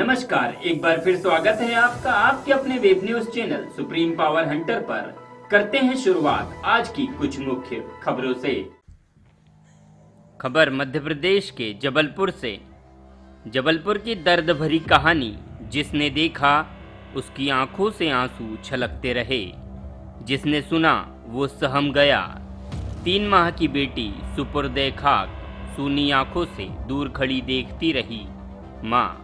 नमस्कार, एक बार फिर स्वागत है आपका आपके अपने web news channel supreme power Hunter पर। करते हैं शुरुआत आज की कुछ मुख्य खबरों से। खबर मध्य प्रदेश के जबलपुर से। जबलपुर की दर्द भरी कहानी, जिसने देखा उसकी आंखों से आंसू छलकते रहे, जिसने सुना वो सहम गया। 3 माह की बेटी सुपुर्दे खाक सूनी आंखों से दूर खड़ी देखती रही माँ।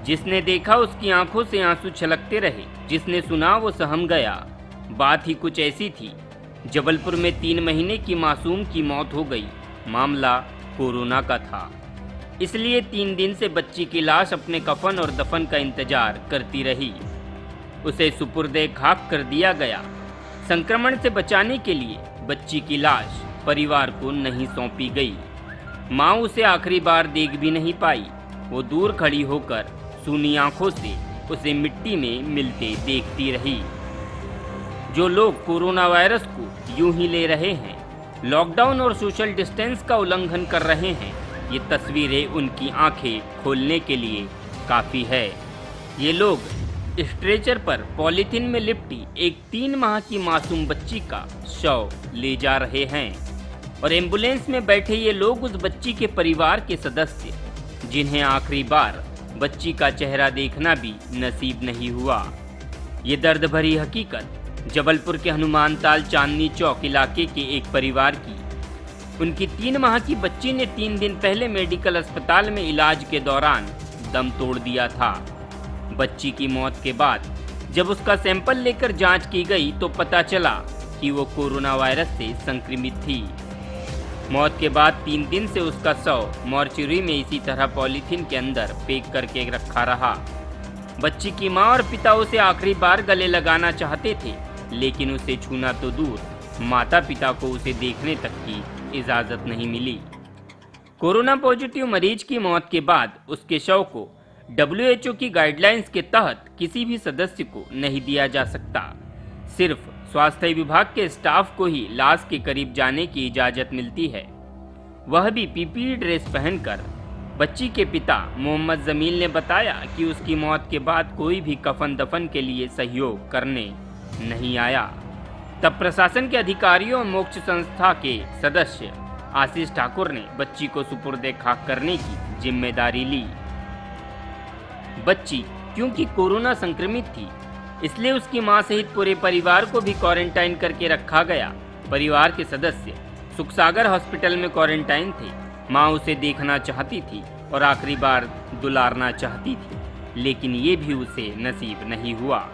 जिसने देखा उसकी आंखों से आंसू छलकते रहे, जिसने सुना वो सहम गया। बात ही कुछ ऐसी थी। जबलपुर में 3 महीने की मासूम की मौत हो गई। मामला कोरोना का था, इसलिए 3 दिन से बच्ची की लाश अपने कफन और दफन का इंतजार करती रही। उसे सुपुर्दे खाक कर दिया गया। संक्रमण से बचाने के लिए बच्ची की लाश परिवार को नहीं सौंपी गई। माँ उसे आखिरी बार देख भी नहीं पाई। वो दूर खड़ी होकर सूनी आंखों से उसे मिट्टी में मिलते देखती रही। जो लोग कोरोना वायरस को यूं ही ले रहे हैं, लॉकडाउन और सोशल डिस्टेंस का उल्लंघन कर रहे हैं, ये तस्वीरें उनकी आंखें खोलने के लिए काफ़ी है। ये लोग स्ट्रेचर पर पॉलीथीन में लिपटी एक 3 माह की मासूम बच्ची का शव ले जा रहे हैं और एम्बुलेंस में बैठे ये लोग उस बच्ची के परिवार के सदस्य, जिन्हें आखिरी बार बच्ची का चेहरा देखना भी नसीब नहीं हुआ। ये दर्द भरी हकीकत जबलपुर के हनुमान ताल चांदनी चौक इलाके के एक परिवार की। उनकी 3 माह की बच्ची ने 3 दिन पहले मेडिकल अस्पताल में इलाज के दौरान दम तोड़ दिया था। बच्ची की मौत के बाद जब उसका सैंपल लेकर जांच की गई तो पता चला कि वो कोरोना वायरस से संक्रमित थी। मौत के बाद 3 दिन से उसका शव मॉर्चरी में इसी तरह पॉलीथीन के अंदर पैक करके रखा रहा। बच्ची की मां और पिता उसे आखिरी बार गले लगाना चाहते थे, लेकिन उसे छूना तो दूर, माता पिता को उसे देखने तक की इजाजत नहीं मिली। कोरोना पॉजिटिव मरीज की मौत के बाद उसके शव को WHO की गाइडलाइंस के तहत किसी भी सदस्य को नहीं दिया जा सकता। सिर्फ स्वास्थ्य विभाग के स्टाफ को ही लाश के करीब जाने की इजाजत मिलती है, वह भी PPE ड्रेस पहनकर। बच्ची के पिता मोहम्मद जमील ने बताया कि उसकी मौत के बाद कोई भी कफन दफन के लिए सहयोग करने नहीं आया। तब प्रशासन के अधिकारियों और मोक्ष संस्था के सदस्य आशीष ठाकुर ने बच्ची को सुपुर्दे खाक करने की जिम्मेदारी ली। बच्ची क्योंकि कोरोना संक्रमित थी, इसलिए उसकी मां सहित पूरे परिवार को भी क्वारंटाइन करके रखा गया। परिवार के सदस्य सुखसागर हॉस्पिटल में क्वारंटाइन थे। मां उसे देखना चाहती थी और आखिरी बार दुलारना चाहती थी, लेकिन ये भी उसे नसीब नहीं हुआ।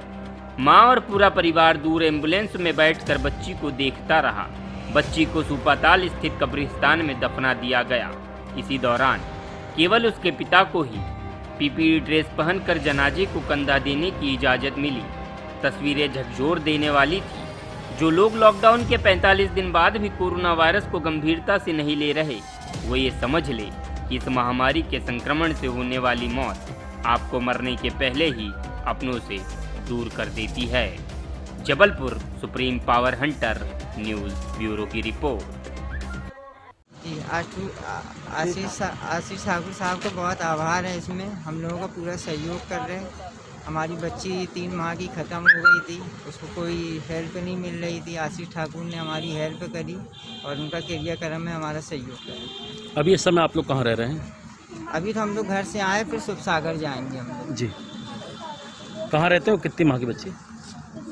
मां और पूरा परिवार दूर एम्बुलेंस में बैठकर बच्ची को देखता रहा। बच्ची को सुपाताल स्थित कब्रिस्तान में दफना दिया गया। इसी दौरान केवल उसके पिता को ही PPE ड्रेस पहनकर जनाजे को कंधा देने की इजाज़त मिली। तस्वीरें झकझोर देने वाली थी। जो लोग लॉकडाउन के 45 दिन बाद भी कोरोना वायरस को गंभीरता से नहीं ले रहे, वो ये समझ ले कि इस महामारी के संक्रमण से होने वाली मौत आपको मरने के पहले ही अपनों से दूर कर देती है। Jabalpur supreme power Hunter news bureau की रिपोर्ट। जी, आशीष ठाकुर साहब का बहुत आभार है। इसमें हम लोगों का पूरा सहयोग कर रहे हैं। हमारी बच्ची 3 माह की ख़त्म हो गई थी, उसको कोई हेल्प नहीं मिल रही थी। आशीष ठाकुर ने हमारी हेल्प करी और उनका क्रियाक्रम में हमारा सहयोग करा। अभी इस समय आप लोग कहाँ रह रहे हैं? अभी तो हम लोग घर से आए, फिर सुखसागर जाएंगे हम लोग। जी, कहाँ रहते हो? कितनी माह की बच्ची?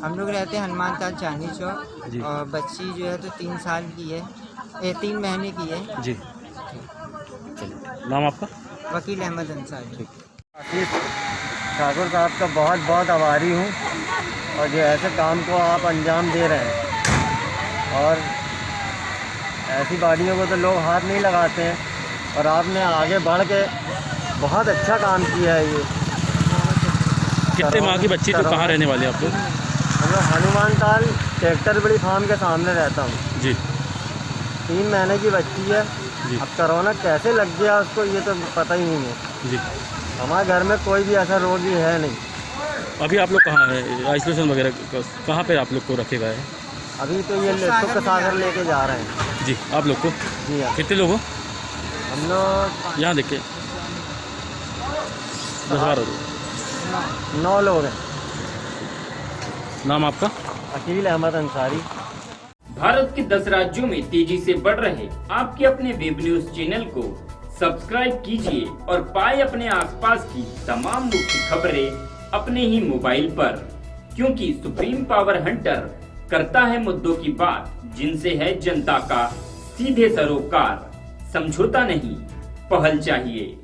हम लोग रहते हैं हनुमान ताल चांदनी चौक और बच्ची जो है तो 3 साल की है, 3 महीने की है। जी, चलिए। नाम आपका? वकील अहमद अंसारी। आशीष ठाकुर साहब का बहुत बहुत आभारी हूँ, और जो ऐसे काम को आप अंजाम दे रहे हैं, और ऐसी बाड़ियों को तो लोग हाथ नहीं लगाते हैं, और आपने आगे बढ़ के बहुत अच्छा काम किया है। ये कितने माह की बच्ची? तो कहाँ रहने वाले आप लोग? हम लोग हनुमान ताल ट्रैक्टर बड़ी फार्म के सामने रहता हूँ। जी, 3 महीने की बच्ची है। जी। अब कोरोना कैसे लग गया उसको, ये तो पता ही नहीं है। जी, हमारे घर में कोई भी ऐसा रोगी है नहीं। अभी आप लोग कहाँ है? आइसोलेशन वगैरह कहाँ पे आप लोग को रखे गए हैं? अभी तो ये सुखसागर लेके जा रहे हैं। जी, आप लोग को? जी हाँ। कितने लोग हो? हम लोग यहाँ देखिए। 10-12 लोग। 9 लोग हैं। नाम आपका? अकील अहमद अंसारी। भारत के 10 राज्यों में तेजी से बढ़ रहे आपके अपने वेब न्यूज चैनल को सब्सक्राइब कीजिए और पाए अपने आसपास की तमाम मुख्य खबरें अपने ही मोबाइल पर, क्योंकि सुप्रीम पावर हंटर करता है मुद्दों की बात, जिनसे है जनता का सीधे सरोकार। समझौता नहीं, पहल चाहिए।